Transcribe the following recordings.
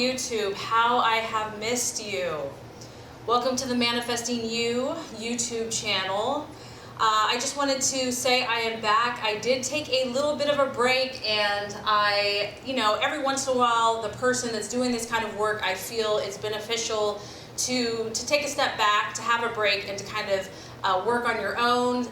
YouTube. How I have missed you. Welcome to the Manifesting You YouTube channel. I just wanted to say I am back. I did take a little bit of a break, and every once in a while, the person that's doing this kind of work, I feel it's beneficial to take a step back, to have a break, and to kind of work on your own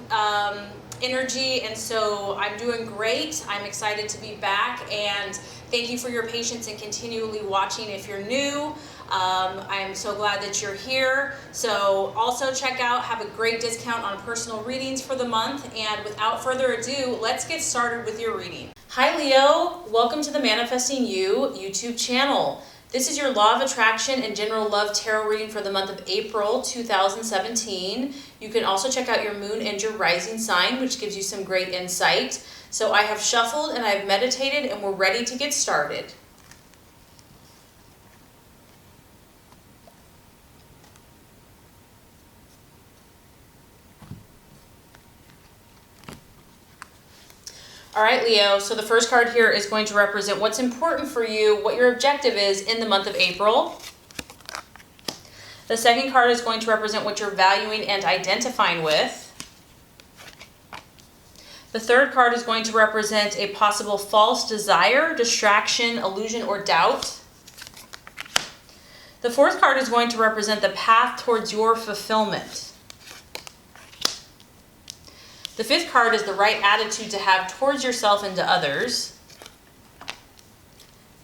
energy. And so I'm doing great. I'm excited to be back, and thank you for your patience and continually watching. If you're new, I'm so glad that you're here. So also check out, have a great discount on personal readings for the month. And without further ado, let's get started with your reading. Hi Leo, welcome to the Manifesting You YouTube channel. This is your Law of Attraction and General Love Tarot reading for the month of April 2017. You can also check out your moon and your rising sign, which gives you some great insight. So I have shuffled and I've meditated, and we're ready to get started. All right, Leo, so the first card here is going to represent what's important for you, what your objective is in the month of April. The second card is going to represent what you're valuing and identifying with. The third card is going to represent a possible false desire, distraction, illusion, or doubt. The fourth card is going to represent the path towards your fulfillment. The fifth card is the right attitude to have towards yourself and to others.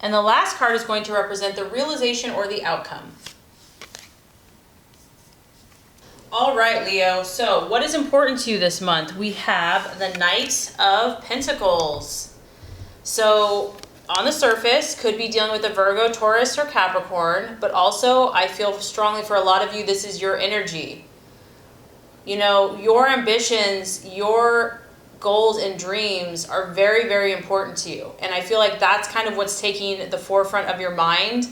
And the last card is going to represent the realization or the outcome. All right, Leo, so what is important to you this month? We have the Knight of Pentacles. So on the surface, could be dealing with a Virgo, Taurus, or Capricorn, but also I feel strongly for a lot of you, this is your energy. You know, your ambitions, your goals and dreams are very, very important to you. And I feel like that's kind of what's taking the forefront of your mind.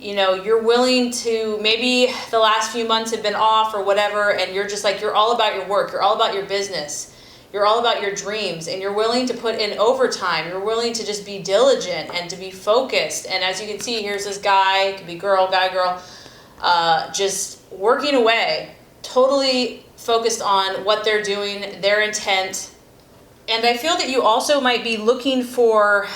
You know, you're willing to, maybe the last few months have been off or whatever, and you're just like, you're all about your work, you're all about your business, you're all about your dreams, and you're willing to put in overtime, you're willing to just be diligent and to be focused. And as you can see, here's this guy, could be girl, guy, girl, just working away, totally focused on what they're doing, their intent. And I feel that you also might be looking for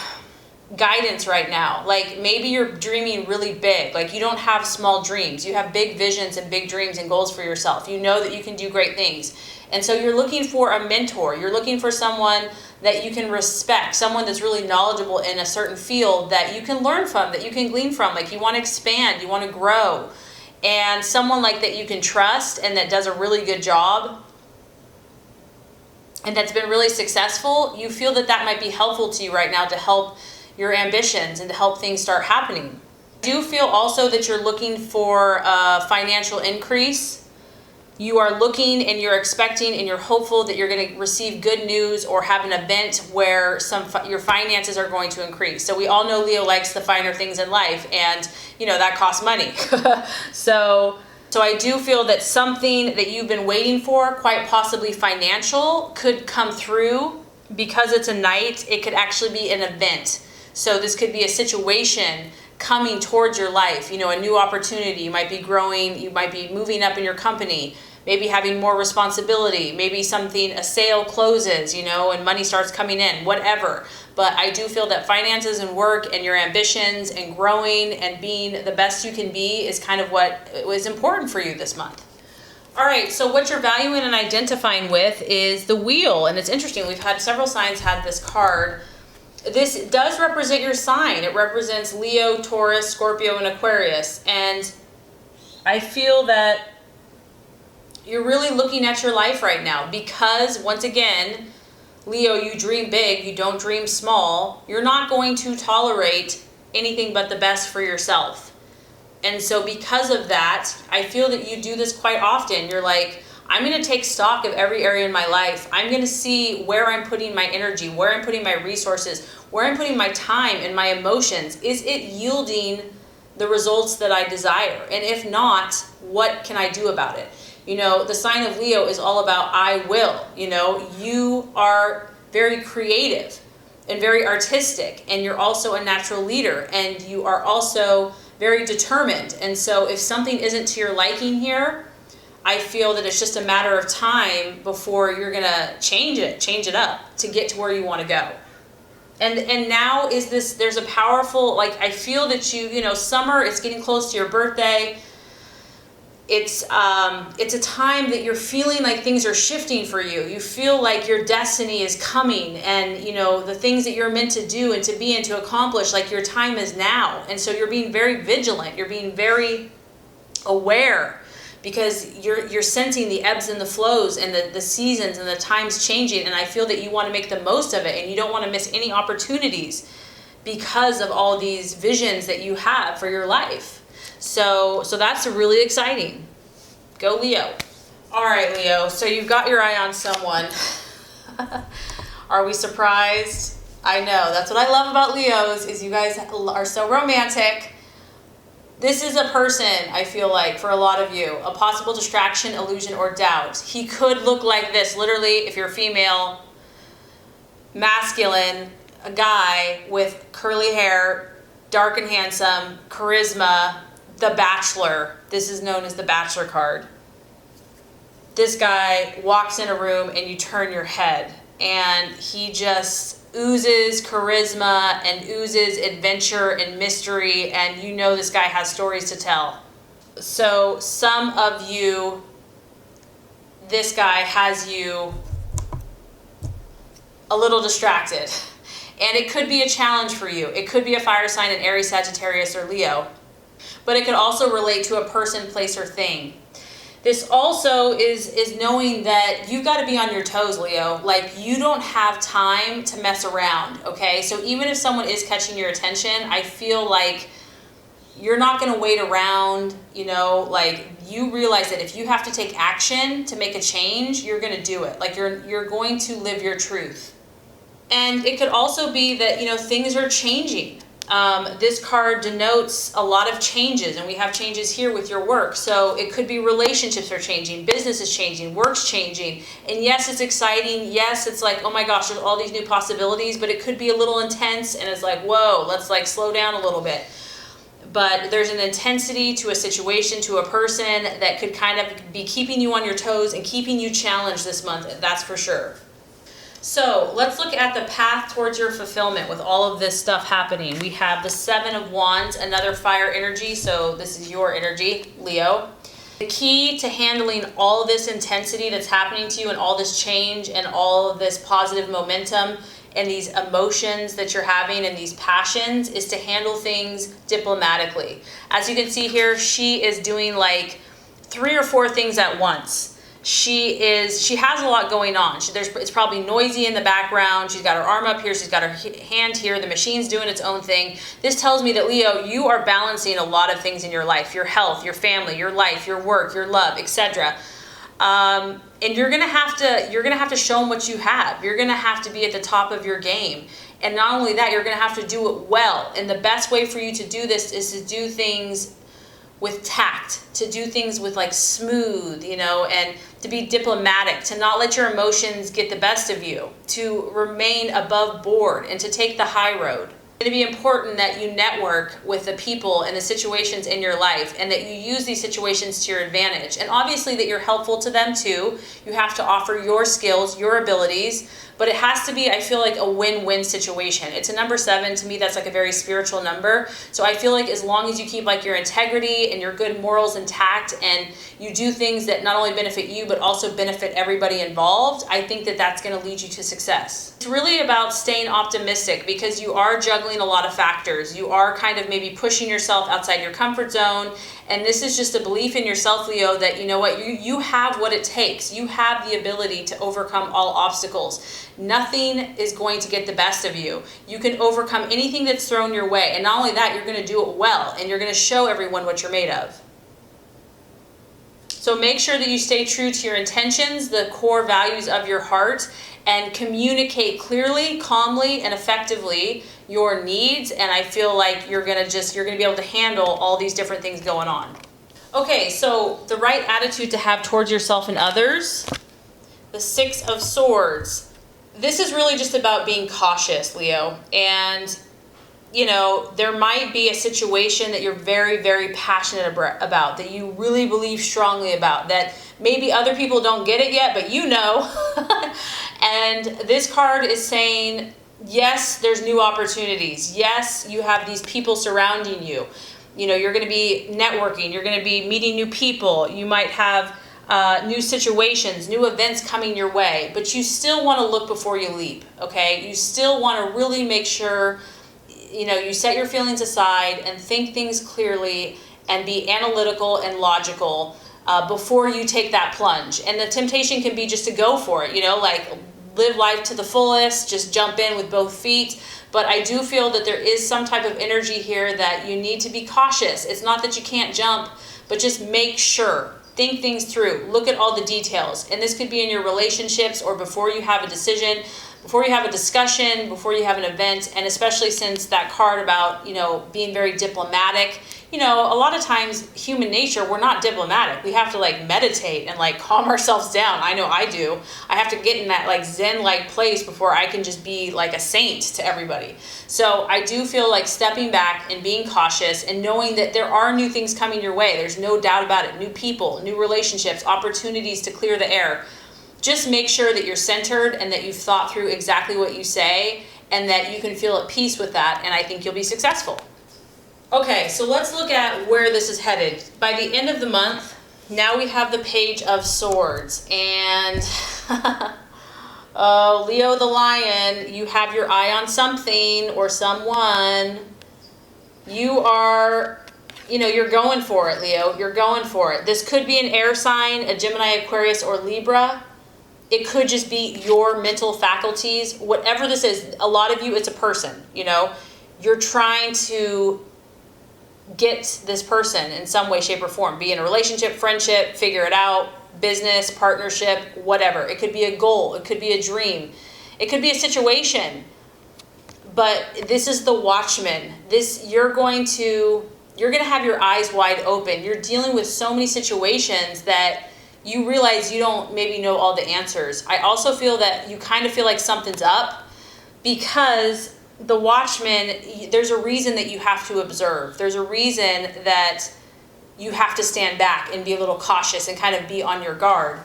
guidance right now. Like maybe you're dreaming really big. Like you don't have small dreams. You have big visions and big dreams and goals for yourself. You know that you can do great things. And so you're looking for a mentor. You're looking for someone that you can respect, someone that's really knowledgeable in a certain field that you can learn from, that you can glean from. Like you want to expand, you want to grow. And someone like that you can trust and that does a really good job and that's been really successful, you feel that that might be helpful to you right now to help your ambitions and to help things start happening. I do feel also that you're looking for a financial increase. You are looking and you're expecting and you're hopeful that you're going to receive good news or have an event where your finances are going to increase. So we all know Leo likes the finer things in life, and you know that costs money. So I do feel that something that you've been waiting for, quite possibly financial, could come through. Because it's a knight, it could actually be an event. So this could be a situation coming towards your life, you know, a new opportunity. You might be growing, you might be moving up in your company, maybe having more responsibility, maybe a sale closes, you know, and money starts coming in, whatever. But I do feel that finances and work and your ambitions and growing and being the best you can be is kind of what was important for you this month. All right, so what you're valuing and identifying with is the Wheel. And it's interesting, we've had several signs had this card. This does represent your sign. It represents Leo, Taurus, Scorpio, and Aquarius. And I feel that you're really looking at your life right now because, once again, Leo, you dream big, you don't dream small. You're not going to tolerate anything but the best for yourself. And so because of that, I feel that you do this quite often. You're like, I'm going to take stock of every area in my life. I'm going to see where I'm putting my energy, where I'm putting my resources, where I'm putting my time and my emotions. Is it yielding the results that I desire? And if not, what can I do about it? You know, the sign of Leo is all about I will. You know, you are very creative. and very artistic, and you're also a natural leader, and you are also very determined. And so if something isn't to your liking here, I feel that it's just a matter of time before you're gonna change it up to get to where you want to go. And now is this, there's a powerful, like, I feel that you know, summer, it's getting close to your birthday. It's a time that you're feeling like things are shifting for you. You feel like your destiny is coming, and you know, the things that you're meant to do and to be and to accomplish, like your time is now. And so you're being very vigilant. You're being very aware, because you're sensing the ebbs and the flows and the seasons and the times changing. And I feel that you want to make the most of it, and you don't want to miss any opportunities because of all these visions that you have for your life. So that's really exciting. Go Leo. All right, Leo, so you've got your eye on someone. Are we surprised? I know, that's what I love about Leos, is you guys are so romantic. This is a person, I feel like, for a lot of you, a possible distraction, illusion, or doubt. He could look like this, literally, if you're female, masculine, a guy with curly hair, dark and handsome, charisma, the Bachelor. This is known as the Bachelor card. This guy walks in a room and you turn your head, and he just oozes charisma and oozes adventure and mystery, and you know this guy has stories to tell. So some of you, this guy has you a little distracted, and it could be a challenge for you. It could be a fire sign in Aries, Sagittarius, or Leo, but it could also relate to a person, place, or thing. This also is knowing that you've got to be on your toes, Leo. Like, you don't have time to mess around, okay? So even if someone is catching your attention, I feel like you're not going to wait around, you know, like, you realize that if you have to take action to make a change, you're going to do it. Like, you're going to live your truth. And it could also be that, you know, things are changing. This card denotes a lot of changes, and we have changes here with your work. So it could be relationships are changing, business is changing, work's changing. And yes, it's exciting. Yes, it's like, oh my gosh, there's all these new possibilities, but it could be a little intense, and it's like, whoa, let's like slow down a little bit. But there's an intensity to a situation, to a person, that could kind of be keeping you on your toes and keeping you challenged this month. That's for sure. So let's look at the path towards your fulfillment with all of this stuff happening. We have the Seven of Wands, another fire energy. So this is your energy, Leo. The key to handling all of this intensity that's happening to you, and all this change and all of this positive momentum and these emotions that you're having and these passions, is to handle things diplomatically. As you can see here, she is doing like 3 or 4 things at once. She has a lot going on. It's probably noisy in the background. She's got her arm up here. She's got her hand here. The machine's doing its own thing. This tells me that, Leo, you are balancing a lot of things in your life: your health, your family, your life, your work, your love, etc. And you're gonna have to show them what you have. You're gonna have to be at the top of your game. And not only that, you're gonna have to do it well. And the best way for you to do this is to do things with tact, to do things with like smooth, you know, and to be diplomatic, to not let your emotions get the best of you, to remain above board and to take the high road. It's going to be important that you network with the people and the situations in your life, and that you use these situations to your advantage. And obviously that you're helpful to them too. You have to offer your skills, your abilities, but it has to be, I feel like, a win-win situation. It's a number 7. To me, that's like a very spiritual number. So I feel like as long as you keep like your integrity and your good morals intact, and you do things that not only benefit you, but also benefit everybody involved, I think that that's going to lead you to success. It's really about staying optimistic, because you are juggling a lot of factors. You are kind of maybe pushing yourself outside your comfort zone. And this is just a belief in yourself, Leo, that you know what, you have what it takes. You have the ability to overcome all obstacles. Nothing is going to get the best of you. You can overcome anything that's thrown your way. And not only that, you're going to do it well, and you're going to show everyone what you're made of. So make sure that you stay true to your intentions, the core values of your heart, and communicate clearly, calmly, and effectively your needs. And I feel like you're gonna be able to handle all these different things going on. Okay, so the right attitude to have towards yourself and others. The 6 of Swords. this is really just about being cautious, Leo. And, you know, there might be a situation that you're very, very passionate about, that you really believe strongly about, that maybe other people don't get it yet, but you know. And this card is saying, yes, there's new opportunities. Yes, you have these people surrounding you. You know, you're going to be networking. You're going to be meeting new people. You might have new situations, new events coming your way, but you still want to look before you leap, okay? You still want to really make sure, you know, you set your feelings aside and think things clearly and be analytical and logical before you take that plunge. And the temptation can be just to go for it, you know, like live life to the fullest, just jump in with both feet. But I do feel that there is some type of energy here that you need to be cautious. It's not that you can't jump, but just make sure. Think things through. Look at all the details. And this could be in your relationships or before you have a decision, before you have a discussion, before you have an event, and especially since that card about, you know, being very diplomatic. You know, a lot of times human nature, we're not diplomatic. We have to like meditate and like calm ourselves down. I know I do. I have to get in that like Zen-like place before I can just be like a saint to everybody. So I do feel like stepping back and being cautious and knowing that there are new things coming your way. There's no doubt about it. New people, new relationships, opportunities to clear the air. Just make sure that you're centered and that you've thought through exactly what you say and that you can feel at peace with that, and I think you'll be successful. Okay, so let's look at where this is headed. By the end of the month, now we have the Page of Swords, and oh, Leo the Lion, you have your eye on something or someone. You are, you know, you're going for it, Leo. You're going for it. This could be an air sign, a Gemini, Aquarius, or Libra. It could just be your mental faculties. Whatever this is, a lot of you, it's a person, you know. You're trying to get this person in some way, shape, or form. Be in a relationship, friendship, figure it out, business, partnership, whatever. It could be a goal. It could be a dream. It could be a situation. But this is the watchman. You're going to have your eyes wide open. You're dealing with so many situations that you realize you don't maybe know all the answers. I also feel that you kind of feel like something's up because the watchman, there's a reason that you have to observe. There's a reason that you have to stand back and be a little cautious and kind of be on your guard.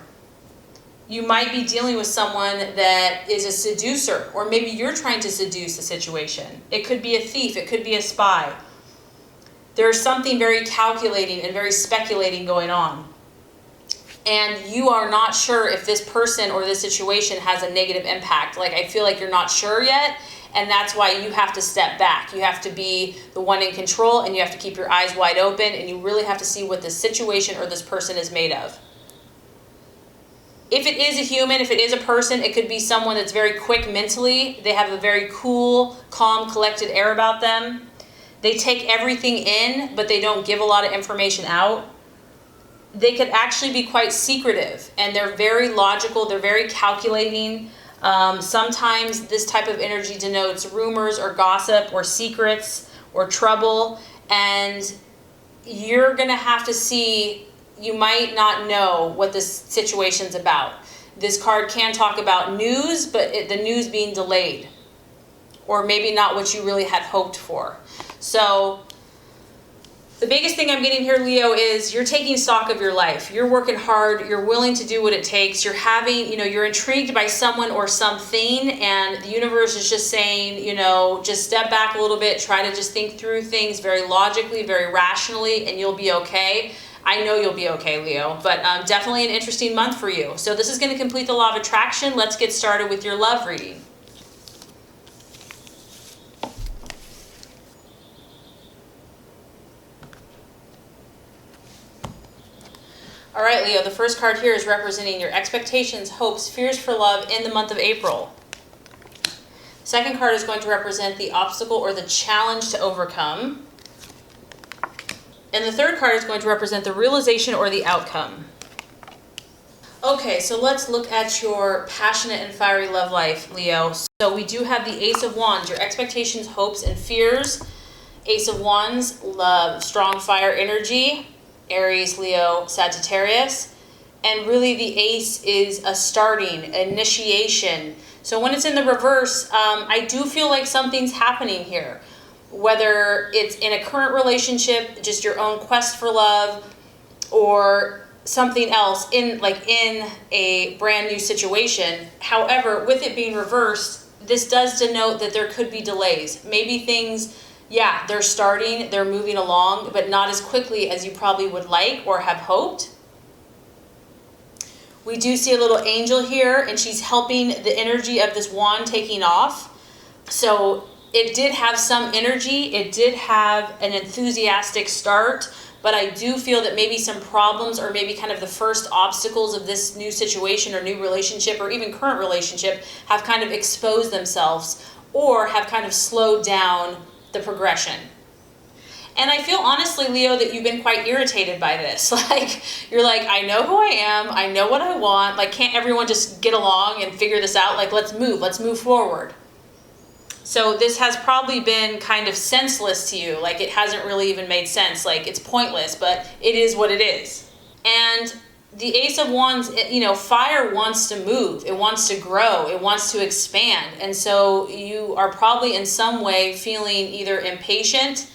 You might be dealing with someone that is a seducer, or maybe you're trying to seduce a situation. It could be a thief. It could be a spy. There's something very calculating and very speculating going on. And you are not sure if this person or this situation has a negative impact. Like, I feel like you're not sure yet. And that's why you have to step back. You have to be the one in control, and you have to keep your eyes wide open, and you really have to see what this situation or this person is made of. If it is a human, if it is a person, it could be someone that's very quick mentally. They have a very cool, calm, collected air about them. They take everything in, but they don't give a lot of information out. They could actually be quite secretive, and they're very logical. They're very calculating. Sometimes this type of energy denotes rumors or gossip or secrets or trouble, and you're going to have to see, you might not know what this situation's about. This card can talk about news, but the news being delayed, or maybe not what you really had hoped for. So the biggest thing I'm getting here, Leo, is you're taking stock of your life. You're working hard. You're willing to do what it takes. You're having, you're intrigued by someone or something, and the universe is just saying, just step back a little bit. Try to just think through things very logically, very rationally, and you'll be okay. I know you'll be okay, Leo, but definitely an interesting month for you. So this is going to complete the law of attraction. Let's get started with your love reading. All right, Leo, the first card here is representing your expectations, hopes, fears for love in the month of April. The second card is going to represent the obstacle or the challenge to overcome. And the third card is going to represent the realization or the outcome. Okay, so let's look at your passionate and fiery love life, Leo. So we do have the Ace of Wands, your expectations, hopes, and fears. Ace of Wands, love, strong fire energy. Aries, Leo, Sagittarius. And really the ace is a starting, initiation. So when it's in the reverse, I do feel like something's happening here. Whether it's in a current relationship, just your own quest for love, or something else in a brand new situation. However, with it being reversed, this does denote that there could be delays. Maybe things, yeah, they're starting, they're moving along, but not as quickly as you probably would like or have hoped. We do see a little angel here, and she's helping the energy of this wand taking off. So it did have some energy, it did have an enthusiastic start, but I do feel that maybe some problems, or maybe kind of the first obstacles of this new situation or new relationship or even current relationship have kind of exposed themselves or have kind of slowed down the progression. And I feel honestly, Leo, that you've been quite irritated by this. Like, you're like, I know who I am, I know what I want, like, can't everyone just get along and figure this out? Like, let's move forward. So this has probably been kind of senseless to you, like it hasn't really even made sense, like it's pointless, but it is what it is. And the Ace of Wands, fire wants to move, it wants to grow, it wants to expand. And so you are probably in some way feeling either impatient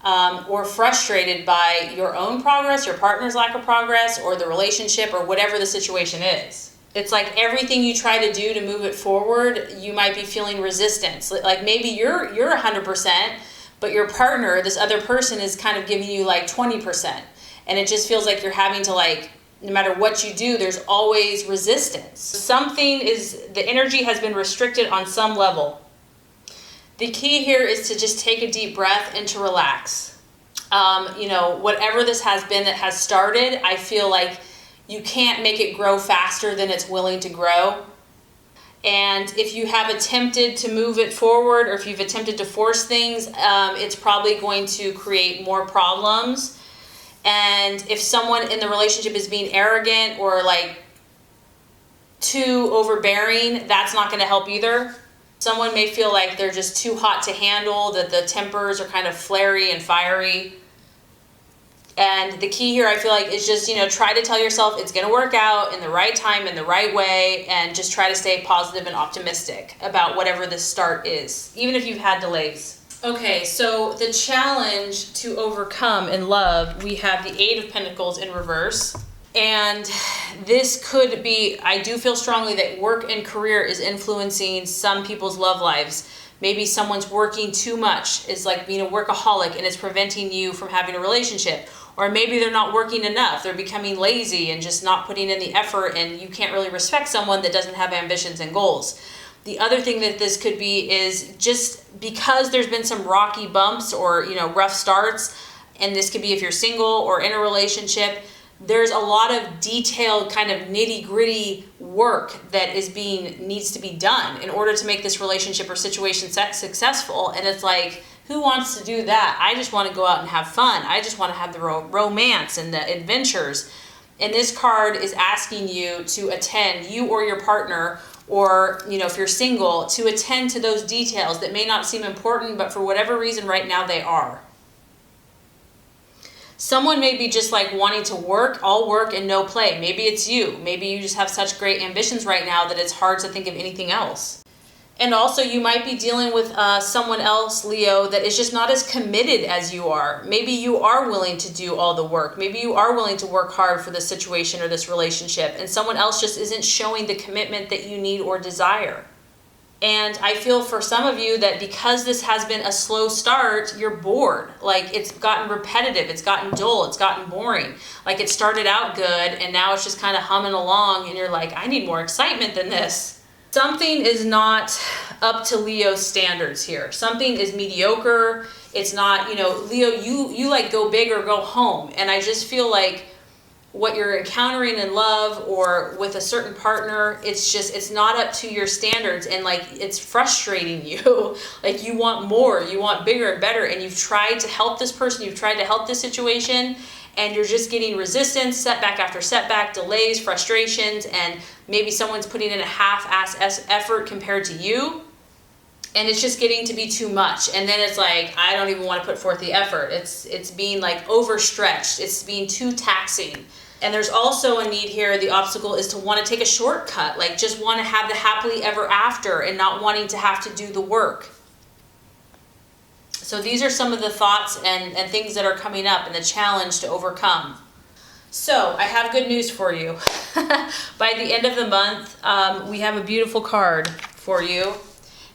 or frustrated by your own progress, your partner's lack of progress, or the relationship, or whatever the situation is. It's like everything you try to do to move it forward, you might be feeling resistance. Like maybe you're 100%, but your partner, this other person, is kind of giving you like 20%. And it just feels like you're having to, like, no matter what you do, there's always resistance. The energy has been restricted on some level. The key here is to just take a deep breath and to relax. Whatever this has been that has started, I feel like you can't make it grow faster than it's willing to grow. And if you have attempted to move it forward, or if you've attempted to force things, it's probably going to create more problems. And if someone in the relationship is being arrogant or like too overbearing, that's not going to help either. Someone may feel like they're just too hot to handle, that the tempers are kind of flary and fiery. And the key here, I feel like, is just, try to tell yourself it's going to work out in the right time, in the right way, and just try to stay positive and optimistic about whatever this start is, even if you've had delays. Okay, so the challenge to overcome in love, we have the Eight of Pentacles in reverse. And this could be, I do feel strongly that work and career is influencing some people's love lives. Maybe someone's working too much, is like being a workaholic, and it's preventing you from having a relationship. Or maybe they're not working enough, they're becoming lazy and just not putting in the effort, and you can't really respect someone that doesn't have ambitions and goals. The other thing that this could be is just because there's been some rocky bumps or, rough starts, and this could be if you're single or in a relationship, there's a lot of detailed kind of nitty-gritty work that needs to be done in order to make this relationship or situation successful. And it's like, who wants to do that? I just want to go out and have fun. I just want to have the romance and the adventures. And this card is asking you to attend, you or your partner, or if you're single, to attend to those details that may not seem important, but for whatever reason right now they are. Someone may be just like wanting to work, all work and no play. Maybe it's you. Maybe you just have such great ambitions right now that it's hard to think of anything else. And also you might be dealing with someone else, Leo, that is just not as committed as you are. Maybe you are willing to do all the work. Maybe you are willing to work hard for this situation or this relationship, and someone else just isn't showing the commitment that you need or desire. And I feel for some of you that because this has been a slow start, you're bored. Like it's gotten repetitive, it's gotten dull, it's gotten boring. Like it started out good and now it's just kind of humming along and you're like, I need more excitement than this. Something is not up to Leo's standards here. Something is mediocre. It's not, Leo, you like go big or go home. And I just feel like what you're encountering in love or with a certain partner, it's not up to your standards, and like it's frustrating you. Like you want more, you want bigger and better, and you've tried to help this person, you've tried to help this situation, and you're just getting resistance, setback after setback, delays, frustrations, and maybe someone's putting in a half-ass effort compared to you, and it's just getting to be too much. And then it's like, I don't even want to put forth the effort. It's being like overstretched. It's being too taxing. And there's also a need here, the obstacle is to want to take a shortcut, like just want to have the happily ever after and not wanting to have to do the work. So these are some of the thoughts and things that are coming up and the challenge to overcome. So I have good news for you. By the end of the month, we have a beautiful card for you.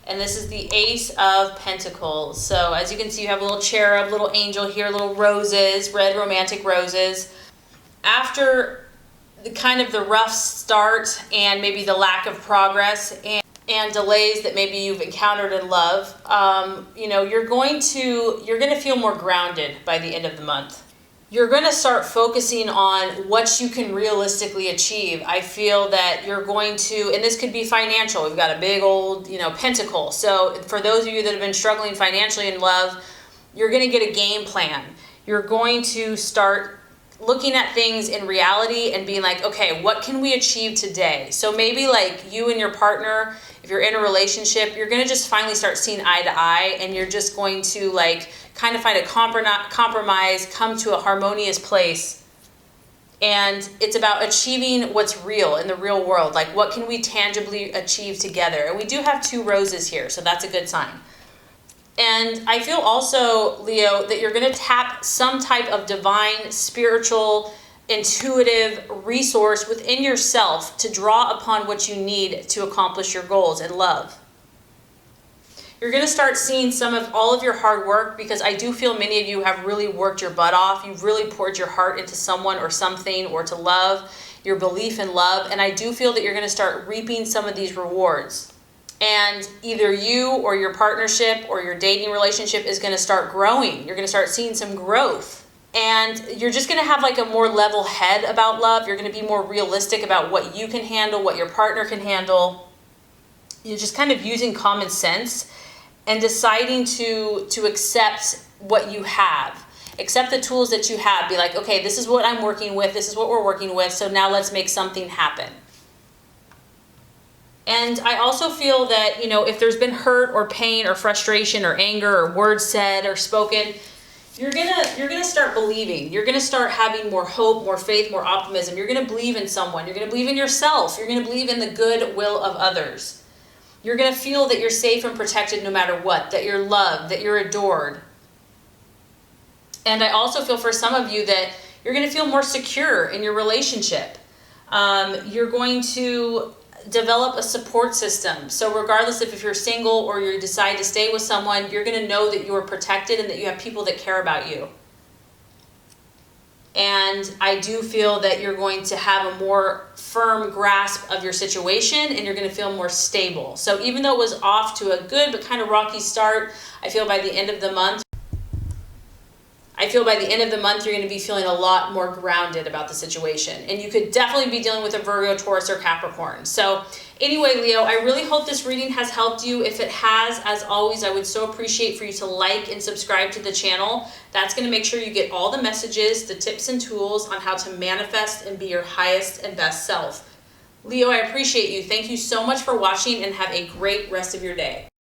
And this is the Ace of Pentacles. So as you can see, you have a little cherub, little angel here, little roses, red romantic roses. After the kind of the rough start and maybe the lack of progress and delays that maybe you've encountered in love, you know, you're going to feel more grounded by the end of the month. You're going to start focusing on what you can realistically achieve. I feel that you're going to, and this could be financial. We've got a big old, you know, pentacle. So for those of you that have been struggling financially in love, you're going to get a game plan. You're going to start looking at things in reality and being like, okay, what can we achieve today? So maybe like you and your partner, if you're in a relationship, you're going to just finally start seeing eye to eye, and you're just going to like kind of find a compromise, come to a harmonious place. And it's about achieving what's real in the real world. Like, what can we tangibly achieve together? And we do have 2 roses here, so that's a good sign. And I feel also, Leo, that you're going to tap some type of divine, spiritual, intuitive resource within yourself to draw upon what you need to accomplish your goals in love. You're going to start seeing some of all of your hard work, because I do feel many of you have really worked your butt off. You've really poured your heart into someone or something, or to love, your belief in love. And I do feel that you're going to start reaping some of these rewards. And either you or your partnership or your dating relationship is going to start growing. You're going to start seeing some growth. And you're just going to have like a more level head about love. You're going to be more realistic about what you can handle, what your partner can handle. You're just kind of using common sense and deciding to accept what you have. Accept the tools that you have. Be like, okay, this is what I'm working with. This is what we're working with. So now let's make something happen. And I also feel that, you know, if there's been hurt or pain or frustration or anger or words said or spoken, you're gonna start believing. You're gonna start having more hope, more faith, more optimism. You're gonna believe in someone. You're gonna believe in yourself. You're gonna believe in the good will of others. You're gonna feel that you're safe and protected no matter what, that you're loved, that you're adored. And I also feel for some of you that you're gonna feel more secure in your relationship. You're going to develop a support system. So regardless if you're single or you decide to stay with someone, you're going to know that you are protected and that you have people that care about you. And I do feel that you're going to have a more firm grasp of your situation, and you're going to feel more stable. So even though it was off to a good but kind of rocky start, I feel by the end of the month, you're going to be feeling a lot more grounded about the situation. And you could definitely be dealing with a Virgo, Taurus, or Capricorn. So anyway, Leo, I really hope this reading has helped you. If it has, as always, I would so appreciate for you to like and subscribe to the channel. That's going to make sure you get all the messages, the tips and tools on how to manifest and be your highest and best self. Leo, I appreciate you. Thank you so much for watching, and have a great rest of your day.